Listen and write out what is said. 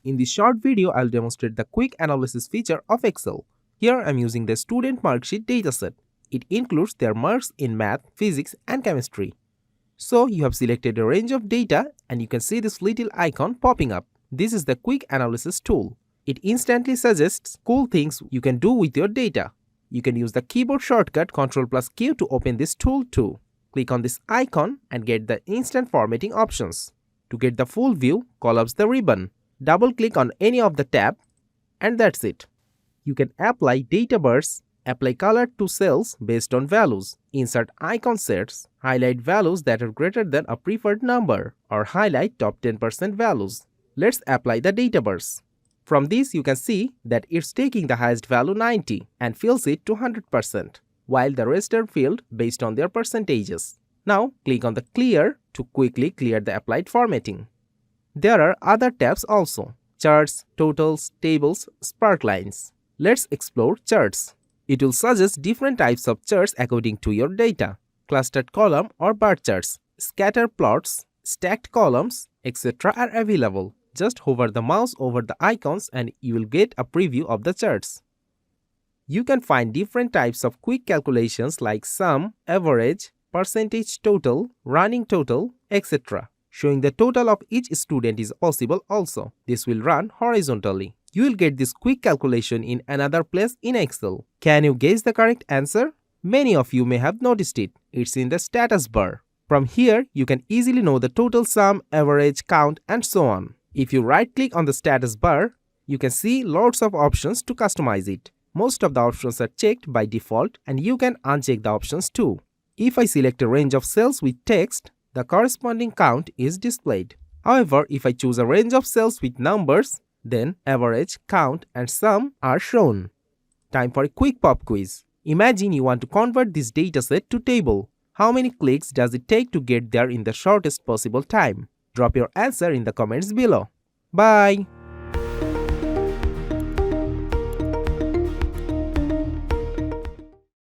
In this short video, I'll demonstrate the quick analysis feature of Excel. Here I'm using the student marksheet dataset. It includes their marks in math, physics and chemistry. So you have selected a range of data and you can see this little icon popping up. This is the quick analysis tool. It instantly suggests cool things you can do with your data. You can use the keyboard shortcut Ctrl Q to open this tool too. Click on this icon and get the instant formatting options. To get the full view, collapse the ribbon. Double-click on any of the tab and that's it. You can apply data bars, apply color to cells based on values, insert icon sets, highlight values that are greater than a preferred number, or highlight top 10% values. Let's apply the data bars. From this you can see that it's taking the highest value 90 and fills it to 100%, while the rest are filled based on their percentages. Now click on the clear to quickly clear the applied formatting. There are other tabs also: charts, totals, tables, sparklines. Let's explore charts. It will suggest different types of charts according to your data: clustered column or bar charts, scatter plots, stacked columns, etc. are available. Just hover the mouse over the icons and you will get a preview of the charts. You can find different types of quick calculations like sum, average, percentage total, running total, etc. Showing the total of each student is possible also. This will run horizontally. You will get this quick calculation in another place in Excel. Can you guess the correct answer? Many of you may have noticed it. It's in the status bar. From here, you can easily know the total sum, average, count, and so on. If you right-click on the status bar, you can see lots of options to customize it. Most of the options are checked by default and you can uncheck the options too. If I select a range of cells with text, the corresponding count is displayed. However, if I choose a range of cells with numbers, then average, count and sum are shown. Time for a quick pop quiz. Imagine you want to convert this dataset to table. How many clicks does it take to get there in the shortest possible time? Drop your answer in the comments below. Bye!